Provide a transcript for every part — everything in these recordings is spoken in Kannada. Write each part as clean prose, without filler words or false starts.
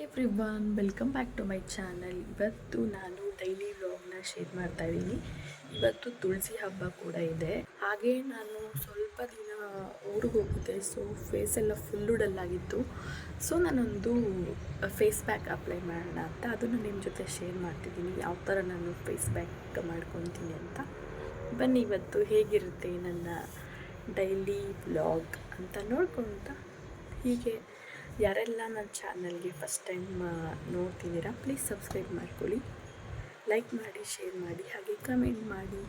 Everyone welcome back to my channel. ಇವತ್ತು ನಾನು ಡೈಲಿ ವ್ಲಾಗ್ನ ಶೇರ್ ಮಾಡ್ತಾ ಇದ್ದೀನಿ. ಇವತ್ತು ತುಳಸಿ ಹಬ್ಬ ಕೂಡ ಇದೆ. ಹಾಗೆ ನಾನು ಸ್ವಲ್ಪ ದಿನ ಊರಿಗೆ ಹೋಗಿದ್ದೆ, ಸೊ ಫೇಸ್ ಎಲ್ಲ ಫುಲ್ಲು ಡಲ್ ಆಗಿತ್ತು. ಸೊ ನಾನೊಂದು ಫೇಸ್ ಪ್ಯಾಕ್ ಅಪ್ಲೈ ಮಾಡೋಣ ಅಂತ ಅದನ್ನು ನಿಮ್ಮ ಜೊತೆ ಶೇರ್ ಮಾಡ್ತಿದ್ದೀನಿ, ಯಾವ ಥರ ನಾನು ಫೇಸ್ ಪ್ಯಾಕ್ ಮಾಡ್ಕೊತೀನಿ ಅಂತ. ಬನ್ನಿ ಇವತ್ತು ಹೇಗಿರುತ್ತೆ ನನ್ನ ಡೈಲಿ ವ್ಲಾಗ್ ಅಂತ ನೋಡ್ಕೊತ. ಹೀಗೆ ಯಾರೆಲ್ಲ ನನ್ನ ಚಾನಲ್ಗೆ ಫಸ್ಟ್ ಟೈಮ್ ನೋಡ್ತಿದ್ದೀರಾ, ಪ್ಲೀಸ್ ಸಬ್ಸ್ಕ್ರೈಬ್ ಮಾಡ್ಕೊಳ್ಳಿ, ಲೈಕ್ ಮಾಡಿ, ಶೇರ್ ಮಾಡಿ, ಹಾಗೆ ಕಮೆಂಟ್ ಮಾಡಿ.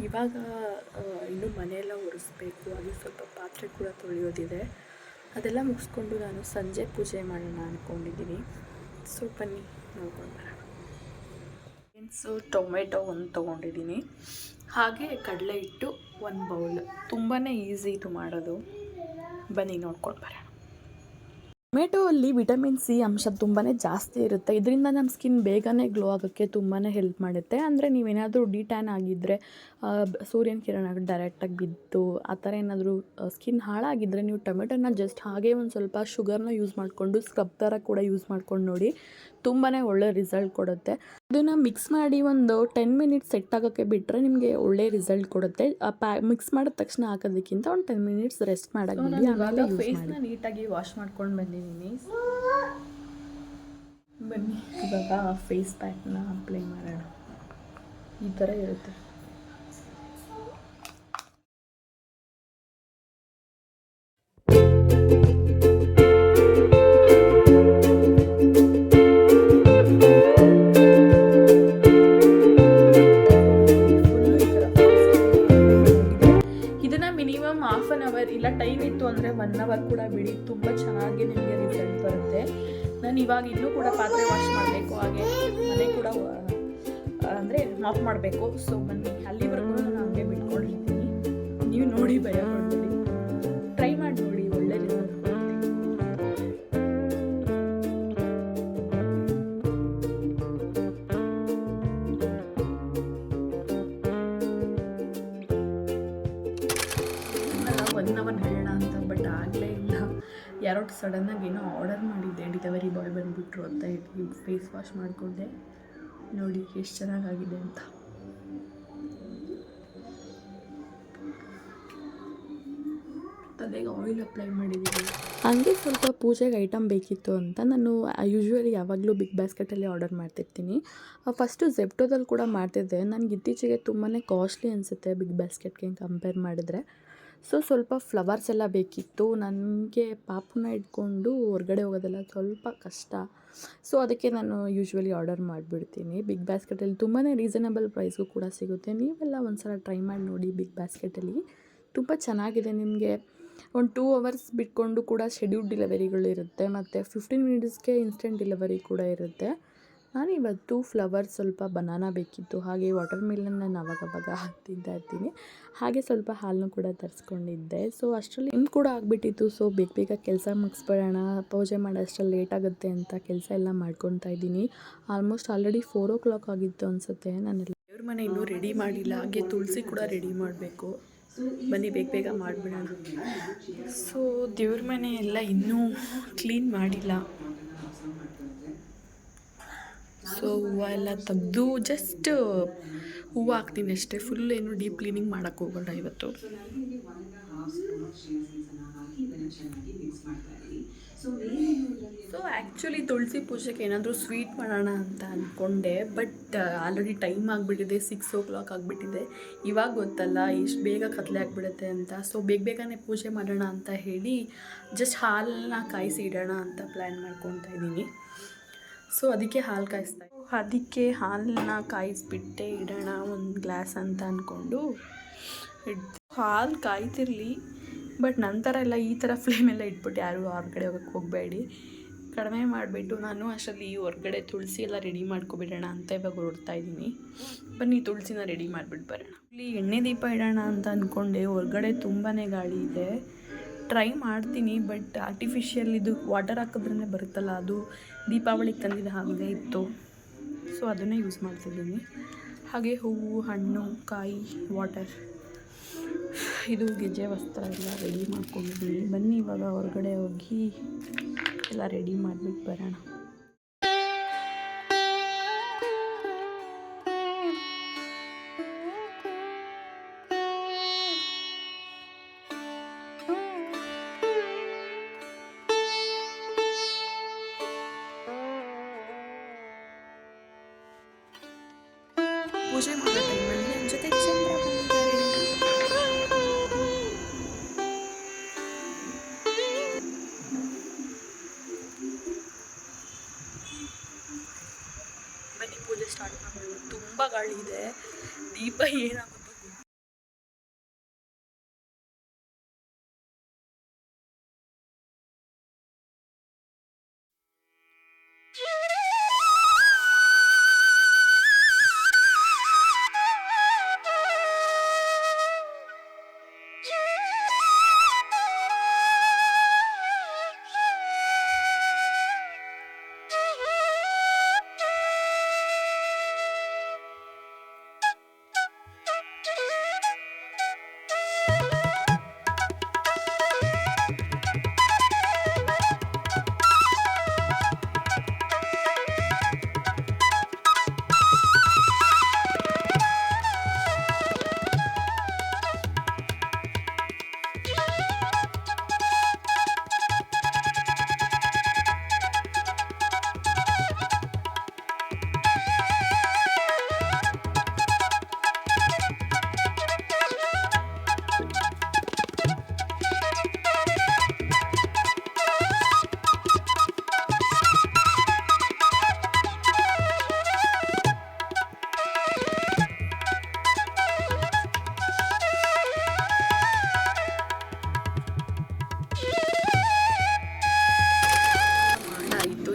ಇವಾಗ ಇನ್ನೂ ಮನೆಯೆಲ್ಲ ಒರೆಸ್ಬೇಕು, ಹಾಗೆ ಸ್ವಲ್ಪ ಪಾತ್ರೆ ಕೂಡ ತೊಳೆಯೋದಿದೆ. ಅದೆಲ್ಲ ಮುಗಿಸ್ಕೊಂಡು ನಾನು ಸಂಜೆ ಪೂಜೆ ಮಾಡೋಣ ಅಂದ್ಕೊಂಡಿದ್ದೀನಿ. ಸೊ ಬನ್ನಿ ನೋಡ್ಕೊಂಡು ಬರೋಣ. ಟೊಮೆಟೊ ಒಂದು ತೊಗೊಂಡಿದ್ದೀನಿ, ಹಾಗೆ ಕಡಲೆ ಹಿಟ್ಟು 1 ಬೌಲ್. ತುಂಬಾ ಈಸಿ ಇದು ಮಾಡೋದು, ಬನ್ನಿ ನೋಡ್ಕೊಂಡು ಬರೋಣ. ಟೊಮೆಟೊ ಅಲ್ಲಿ ವಿಟಮಿನ್ ಸಿ ಅಂಶ ತುಂಬಾ ಜಾಸ್ತಿ ಇರುತ್ತೆ. ಇದರಿಂದ ನಮ್ಮ ಸ್ಕಿನ್ ಬೇಗನೆ ಗ್ಲೋ ಆಗೋಕ್ಕೆ ತುಂಬಾ ಹೆಲ್ಪ್ ಮಾಡುತ್ತೆ. ಅಂದರೆ ನೀವೇನಾದರೂ ಡಿಟ್ಯಾನ್ ಆಗಿದ್ದರೆ, ಸೂರ್ಯನ ಕಿರಣ ಡೈರೆಕ್ಟಾಗಿ ಬಿದ್ದು ಆ ಥರ ಏನಾದರೂ ಸ್ಕಿನ್ ಹಾಳಾಗಿದ್ದರೆ ನೀವು ಟೊಮೆಟೊನ ಜಸ್ಟ್ ಹಾಗೆ ಒಂದು ಸ್ವಲ್ಪ ಶುಗರ್ನ ಯೂಸ್ ಮಾಡಿಕೊಂಡು ಸ್ಕ್ರಬ್ ಥರ ಕೂಡ ಯೂಸ್ ಮಾಡ್ಕೊಂಡು ನೋಡಿ, ತುಂಬಾ ಒಳ್ಳೆ ರಿಸಲ್ಟ್ ಕೊಡುತ್ತೆ. ಅದನ್ನು ಮಿಕ್ಸ್ ಮಾಡಿ ಒಂದು 10 ಮಿನಿಟ್ಸ್ ಸೆಟ್ ಆಗೋಕ್ಕೆ ಬಿಟ್ಟರೆ ನಿಮಗೆ ಒಳ್ಳೆ ರಿಸಲ್ಟ್ ಕೊಡುತ್ತೆ. ಮಿಕ್ಸ್ ಮಾಡಿದ ತಕ್ಷಣ ಹಾಕೋದಕ್ಕಿಂತ ಒಂದು 10 ಮಿನಿಟ್ಸ್ ರೆಸ್ಟ್ ಮಾಡೋಕ್ಕೆ ಬಿಡಿ, ಆಮೇಲೆ ಫೇಸ್ನ ನೀಟಾಗಿ ವಾಶ್ ಮಾಡ್ಕೊಂಡು ಬಂದಿದ್ದೀನಿ. ಬನ್ನಿ ಇವಾಗ ಫೇಸ್ ಪ್ಯಾಕ್ನ ಅಪ್ಲೈ ಮಾಡೋಣ. ಈ ಥರ ಇರುತ್ತೆ. ಮಿನಿಮಮ್ ಹಾಫ್ ಆನ್ ಅವರ್, ಇಲ್ಲ ಟೈಮ್ ಇತ್ತು ಅಂದರೆ 1 ಅವರ್ ಕೂಡ ಬಿಡಿ, ತುಂಬ ಚೆನ್ನಾಗಿ ನಿಮಗೆ ರಿಸಲ್ಟ್ ಬರುತ್ತೆ. ನಾನು ಇವಾಗ ಇನ್ನೂ ಕೂಡ ಪಾತ್ರೆ ವಾಶ್ ಮಾಡಬೇಕು, ಹಾಗೆ ಮನೆ ಕೂಡ ಅಂದರೆ ಮಾಪ್ ಮಾಡಬೇಕು. ಸೊ ಬನ್ನಿ, ಅಲ್ಲಿವರೆಗೂ ನಾನು ಹಾಗೆ ಬಿಟ್ಕೊಂಡಿರ್ತೀನಿ. ನೀವು ನೋಡಿ ಭಯ ಪಡ್ಬೇಡಿ, ಟ್ರೈ ಮಾಡಿ ನೋಡಿ, ಒಳ್ಳೆ ರಿಸಲ್ಟ್ ಬರುತ್ತೆ. ಹೇಳೋಣ ಅಂತ, ಬಟ್ ಆಗಲೇ ಇಲ್ಲ. ಯಾರೋ ಸಡನ್ನಾಗಿ ಏನೋ ಆರ್ಡರ್ ಮಾಡಿದ್ದೆ, ಡಿಲಿವರಿ ಬಾಯ್ ಬಂದುಬಿಟ್ರು ಅಂತ ಹೇಳಿ ಫೇಸ್ ವಾಶ್ ಮಾಡಿಕೊಂಡೆ. ನೋಡಿ ಎಷ್ಟು ಚೆನ್ನಾಗಾಗಿದೆ ಅಂತ. ತಲೆಗೆ ಆಯಿಲ್ ಅಪ್ಲೈ ಮಾಡಿದ್ದೀನಿ. ಹಾಗೆ ಸ್ವಲ್ಪ ಪೂಜೆಗೆ ಐಟಮ್ ಬೇಕಿತ್ತು ಅಂತ ನಾನು ಯೂಶ್ವಲಿ ಯಾವಾಗಲೂ ಬಿಗ್ ಬಾಸ್ಕೆಟಲ್ಲಿ ಆರ್ಡರ್ ಮಾಡ್ತಿರ್ತೀನಿ. ಫಸ್ಟು ಝೆಪ್ಟೋದಲ್ಲಿ ಕೂಡ ಮಾಡ್ತಿದ್ದೆ. ನನಗೆ ಇತ್ತೀಚೆಗೆ ತುಂಬಾ ಕಾಸ್ಟ್ಲಿ ಅನಿಸುತ್ತೆ ಬಿಗ್ ಬಾಸ್ಕೆಟ್ಗೆ ಕಂಪೇರ್ ಮಾಡಿದ್ರೆ. ಸೊ ಸ್ವಲ್ಪ ಫ್ಲವರ್ಸ್ ಎಲ್ಲ ಬೇಕಿತ್ತು. ನನಗೆ ಪಾಪುನ ಇಟ್ಕೊಂಡು ಹೊರಗಡೆ ಹೋಗೋದೆಲ್ಲ ಸ್ವಲ್ಪ ಕಷ್ಟ. ಸೊ ಅದಕ್ಕೆ ನಾನು ಯೂಶ್ವಲಿ ಆರ್ಡರ್ ಮಾಡಿಬಿಡ್ತೀನಿ. ಬಿಗ್ ಬಾಸ್ಕೆಟಲ್ಲಿ ತುಂಬಾ ರೀಸನಬಲ್ ಪ್ರೈಸ್ಗೂ ಕೂಡ ಸಿಗುತ್ತೆ. ನೀವೆಲ್ಲ ಒಂದು ಸಲ ಟ್ರೈ ಮಾಡಿ ನೋಡಿ. ಬಿಗ್ ಬಾಸ್ಕೆಟಲ್ಲಿ ತುಂಬ ಚೆನ್ನಾಗಿದೆ. ನಿಮಗೆ ಒಂದು 2 ಅವರ್ಸ್ ಬಿಟ್ಕೊಂಡು ಕೂಡ ಶೆಡ್ಯೂಲ್ ಡೆಲಿವರಿಗಳಿರುತ್ತೆ, ಮತ್ತು 15 ಮಿನಿಟ್ಸ್ಗೆ ಇನ್ಸ್ಟೆಂಟ್ ಡೆಲಿವರಿ ಕೂಡ ಇರುತ್ತೆ. ನಾನು ಇವತ್ತು ಫ್ಲವರ್, ಸ್ವಲ್ಪ ಬನಾನಾ ಬೇಕಿತ್ತು, ಹಾಗೆ ವಾಟರ್ ಮಿಲನ್ ನಾನು ಅವಾಗವಾಗ ತಿಂತಾ ಇರ್ತೀನಿ. ಹಾಗೆ ಸ್ವಲ್ಪ ಹಾಲನ್ನು ಕೂಡ ತರಿಸ್ಕೊಂಡಿದ್ದೆ. ಸೊ ಅಷ್ಟರಲ್ಲಿ ಟೈಮ್ ಕೂಡ ಆಗಿಬಿಟ್ಟಿತ್ತು. ಸೊ ಬೇಗ ಕೆಲಸ ಮುಗಿಸ್ಬಿಡೋಣ, ಪೂಜೆ ಮಾಡೋಷ್ಟರಲ್ಲಿ ಲೇಟ್ ಆಗುತ್ತೆ ಅಂತ ಕೆಲಸ ಎಲ್ಲ ಮಾಡ್ಕೊತಾ ಇದ್ದೀನಿ. ಆಲ್ಮೋಸ್ಟ್ ಆಲ್ರೆಡಿ 4 o'clock ಆಗಿತ್ತು ಅನಿಸುತ್ತೆ. ನಾನು ದೇವ್ರ ಮನೆ ಇನ್ನೂ ರೆಡಿ ಮಾಡಿಲ್ಲ, ಹಾಗೆ ತುಳಸಿ ಕೂಡ ರೆಡಿ ಮಾಡಬೇಕು. ಬನ್ನಿ ಬೇಗ ಮಾಡಿಬಿಡೋಣ. ಸೊ ದೇವ್ರ ಮನೆ ಎಲ್ಲ ಇನ್ನೂ ಕ್ಲೀನ್ ಮಾಡಿಲ್ಲ. ಸೊ ಹೂವು ಎಲ್ಲ ತೆಗೆದು ಜಸ್ಟ್ ಹೂವು ಹಾಕ್ತೀನಿ ಅಷ್ಟೇ. ಫುಲ್ ಏನು ಡೀಪ್ ಕ್ಲೀನಿಂಗ್ ಮಾಡೋಕ್ಕೆ ಹೋಗೋಣ ಇವತ್ತು. ಸೊ ಆ್ಯಕ್ಚುಲಿ ತುಳಸಿ ಪೂಜೆಗೆ ಏನಾದರೂ ಸ್ವೀಟ್ ಮಾಡೋಣ ಅಂತ ಅಂದ್ಕೊಂಡೆ, ಬಟ್ ಆಲ್ರೆಡಿ ಟೈಮ್ ಆಗಿಬಿಟ್ಟಿದೆ, 6 o'clock ಆಗಿಬಿಟ್ಟಿದೆ. ಇವಾಗ ಗೊತ್ತಲ್ಲ ಎಷ್ಟು ಬೇಗ ಕತ್ಲೆ ಆಗಿಬಿಡುತ್ತೆ ಅಂತ. ಸೊ ಬೇಗನೆ ಪೂಜೆ ಮಾಡೋಣ ಅಂತ ಹೇಳಿ ಜಸ್ಟ್ ಹಾಲನ್ನ ಕಾಯಿಸಿ ಇಡೋಣ ಅಂತ ಪ್ಲ್ಯಾನ್ ಮಾಡ್ಕೊತಾ ಇದ್ದೀನಿ. ಸೊ ಅದಕ್ಕೆ ಹಾಲು ಕಾಯಿಸ್ತಾ, ಅದಕ್ಕೆ ಹಾಲನ್ನ ಕಾಯಿಸ್ಬಿಟ್ಟೆ ಇಡೋಣ ಒಂದು ಗ್ಲಾಸ್ ಅಂತ ಅಂದ್ಕೊಂಡು ಹಾಲು ಕಾಯ್ತಿರಲಿ. ಬಟ್ ನಂತರ ಎಲ್ಲ ಈ ಥರ ಫ್ಲೇಮೆಲ್ಲ ಇಟ್ಬಿಟ್ಟು ಯಾರು ಹೊರಗಡೆ ಹೋಗೋಕ್ಕೆ ಹೋಗಬೇಡಿ, ಕಡಿಮೆ ಮಾಡಿಬಿಟ್ಟು ನಾನು ಅಷ್ಟರಲ್ಲಿ ಹೊರಗಡೆ ತುಳಸಿ ಎಲ್ಲ ರೆಡಿ ಮಾಡ್ಕೊಬಿಡೋಣ ಅಂತ ಇವಾಗ ಹೊರಡ್ತಾ ಇದ್ದೀನಿ. ಬನ್ನಿ ತುಳಸಿನ ರೆಡಿ ಮಾಡಿಬಿಟ್ಟು ಬರೋಣ. ಇಲ್ಲಿ ಎಣ್ಣೆ ದೀಪ ಇಡೋಣ ಅಂತ ಅಂದ್ಕೊಂಡೆ, ಹೊರಗಡೆ ತುಂಬಾ ಗಾಳಿ ಇದೆ. ಟ್ರೈ ಮಾಡ್ತೀನಿ, ಬಟ್ ಆರ್ಟಿಫಿಷಿಯಲ್ ಇದು ವಾಟರ್ ಹಾಕಿದ್ರೇ ಬರುತ್ತಲ್ಲ, ಅದು ದೀಪಾವಳಿಗೆ ತಂದಿದ್ದು ಹಾಗೆ ಇತ್ತು. ಸೊ ಅದನ್ನೇ ಯೂಸ್ ಮಾಡ್ತಿದ್ದೀನಿ. ಹಾಗೆ ಹೂವು, ಹಣ್ಣು, ಕಾಯಿ, ವಾಟರ್, ಇದು ಗೆಜ್ಜೆ ವಸ್ತ್ರ ಎಲ್ಲ ರೆಡಿ ಮಾಡ್ಕೊಂಡಿದ್ದೀನಿ. ಬನ್ನಿ ಇವಾಗ ಹೊರಗಡೆ ಹೋಗಿ ಎಲ್ಲ ರೆಡಿ ಮಾಡಿಬಿಟ್ಟು ಬರೋಣ. ಪೂಜೆ ಮಾಡೋ ಟೈಮಲ್ಲಿ ನನ್ನ ಜೊತೆ ಚಂದ್ರ ಬಂದಿದ್ದಾರೆ. ಬನ್ನಿ ಪೂಜೆ ಸ್ಟಾರ್ಟ್ ಮಾಡಬೇಕು. ತುಂಬ ಗಾಳಿ ಇದೆ, ದೀಪ ಏನಾಗುತ್ತೋ.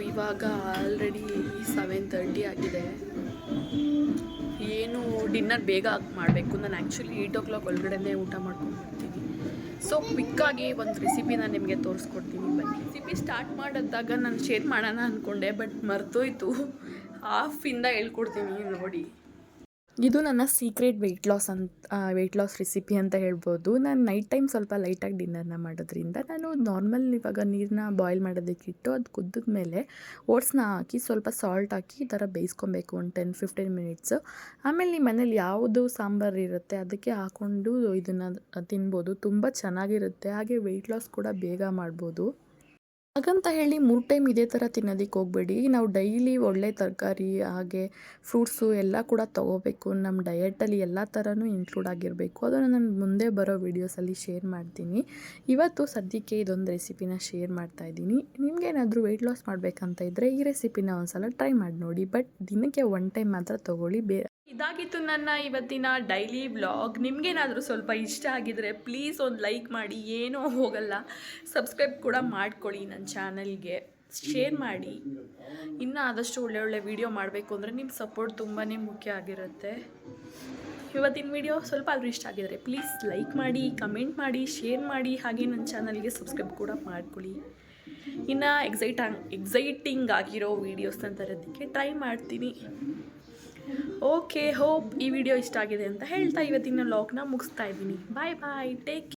ಇವಾಗ ಆಲ್ರೆಡಿ 7:30 ಆಗಿದೆ. ಏನು ಡಿನ್ನರ್ ಬೇಗ ಮಾಡಬೇಕು. ನಾನು ಆ್ಯಕ್ಚುಲಿ 8 ಒಳಗಡೆ ಊಟ ಮಾಡ್ಕೊಂಡ್ಬಿಡ್ತೀನಿ. ಸೊ ಕ್ವಿಕ್ಕಾಗಿ ಒಂದು ರೆಸಿಪಿನ ನಿಮಗೆ ತೋರಿಸ್ಕೊಡ್ತೀನಿ. ಬನ್ನಿ. ರೆಸಿಪಿ ಸ್ಟಾರ್ಟ್ ಮಾಡಿದಾಗ ನಾನು ಶೇರ್ ಮಾಡೋಣ ಅಂದ್ಕೊಂಡೆ, ಬಟ್ ಮರ್ತೋಯ್ತು. ಹಾಫಿಂದ ಹೇಳ್ಕೊಡ್ತೀನಿ ನೋಡಿ. ಇದು ನನ್ನ ಸೀಕ್ರೆಟ್ ವೆಯ್ಟ್ ಲಾಸ್ ರೆಸಿಪಿ ಅಂತ ಹೇಳ್ಬೋದು. ನಾನು ನೈಟ್ ಟೈಮ್ ಸ್ವಲ್ಪ ಲೈಟಾಗಿ ಡಿನ್ನರ್ನ ಮಾಡೋದ್ರಿಂದ ನಾನು ನಾರ್ಮಲ್ ಇವಾಗ ನೀರನ್ನ ಬಾಯ್ಲ್ ಮಾಡೋದಕ್ಕಿಟ್ಟು ಅದು ಕುದ್ದಿದ ಮೇಲೆ ಓಟ್ಸ್ನ ಹಾಕಿ ಸ್ವಲ್ಪ ಸಾಲ್ಟ್ ಹಾಕಿ ಈ ಥರ ಬೇಯಿಸ್ಕೊಬೇಕು ಒಂದು 10-15 ಮಿನಿಟ್ಸು. ಆಮೇಲೆ ನಿಮ್ಮ ಮನೇಲಿ ಯಾವುದು ಸಾಂಬಾರು ಇರುತ್ತೆ ಅದಕ್ಕೆ ಹಾಕ್ಕೊಂಡು ಇದನ್ನು ತಿನ್ಬೋದು. ತುಂಬ ಚೆನ್ನಾಗಿರುತ್ತೆ. ಹಾಗೆ ವೆಯ್ಟ್ ಲಾಸ್ ಕೂಡ ಬೇಗ ಮಾಡ್ಬೋದು. ಹಾಗಂತ ಹೇಳಿ 3 ಟೈಮ್ ಇದೇ ಥರ ತಿನ್ನೋದಕ್ಕೆ ಹೋಗಬೇಡಿ. ನಾವು ಡೈಲಿ ಒಳ್ಳೆ ತರಕಾರಿ ಹಾಗೆ ಫ್ರೂಟ್ಸು ಎಲ್ಲ ಕೂಡ ತೊಗೋಬೇಕು. ನಮ್ಮ ಡಯೆಟಲ್ಲಿ ಎಲ್ಲ ಥರನೂ ಇನ್ಕ್ಲೂಡ್ ಆಗಿರಬೇಕು. ಅದನ್ನು ನಾನು ಮುಂದೆ ಬರೋ ವೀಡಿಯೋಸಲ್ಲಿ ಶೇರ್ ಮಾಡ್ತೀನಿ. ಇವತ್ತು ಸದ್ಯಕ್ಕೆ ಇದೊಂದು ರೆಸಿಪಿನ ಶೇರ್ ಮಾಡ್ತಾಯಿದ್ದೀನಿ. ನಿಮಗೇನಾದರೂ ವೆಯ್ಟ್ ಲಾಸ್ ಮಾಡಬೇಕಂತ ಇದ್ದರೆ ಈ ರೆಸಿಪಿನ ಒಂದು ಸಲ ಟ್ರೈ ಮಾಡಿ ನೋಡಿ. ಬಟ್ ದಿನಕ್ಕೆ 1 ಟೈಮ್ ಮಾತ್ರ ತೊಗೊಳ್ಳಿ. ಇದಾಗಿತ್ತು ನನ್ನ ಇವತ್ತಿನ ಡೈಲಿ ವ್ಲಾಗ್. ನಿಮಗೇನಾದರೂ ಸ್ವಲ್ಪ ಇಷ್ಟ ಆಗಿದರೆ ಪ್ಲೀಸ್ ಒಂದು ಲೈಕ್ ಮಾಡಿ, ಏನೂ ಹೋಗಲ್ಲ. ಸಬ್ಸ್ಕ್ರೈಬ್ ಕೂಡ ಮಾಡ್ಕೊಳ್ಳಿ ನನ್ನ ಚಾನಲ್ಗೆ, ಶೇರ್ ಮಾಡಿ. ಇನ್ನೂ ಆದಷ್ಟು ಒಳ್ಳೆ ವೀಡಿಯೋ ಮಾಡಬೇಕು ಅಂದರೆ ನಿಮ್ಮ ಸಪೋರ್ಟ್ ತುಂಬಾ ಮುಖ್ಯ ಆಗಿರುತ್ತೆ. ಇವತ್ತಿನ ವೀಡಿಯೋ ಸ್ವಲ್ಪ ಆದರೂ ಇಷ್ಟ ಆಗಿದರೆ ಪ್ಲೀಸ್ ಲೈಕ್ ಮಾಡಿ, ಕಮೆಂಟ್ ಮಾಡಿ, ಶೇರ್ ಮಾಡಿ. ಹಾಗೆ ನನ್ನ ಚಾನಲ್ಗೆ ಸಬ್ಸ್ಕ್ರೈಬ್ ಕೂಡ ಮಾಡ್ಕೊಳ್ಳಿ. ಇನ್ನು ಎಕ್ಸೈಟಿಂಗ್ ಆಗಿರೋ ವೀಡಿಯೋಸ್ನ ತರೋದಕ್ಕೆ ಟ್ರೈ ಮಾಡ್ತೀನಿ. ಓಕೆ, ಹೋಪ್ ಈ ವಿಡಿಯೋ ಇಷ್ಟ ಆಗಿದೆ ಅಂತ ಹೇಳ್ತಾ ಇವತ್ತಿನ ವ್ಲಾಗ್ನ ಮುಗಿಸ್ತಾ ಇದ್ದೀನಿ. ಬಾಯ್ ಬಾಯ್, ಟೇಕ್ ಕೇರ್.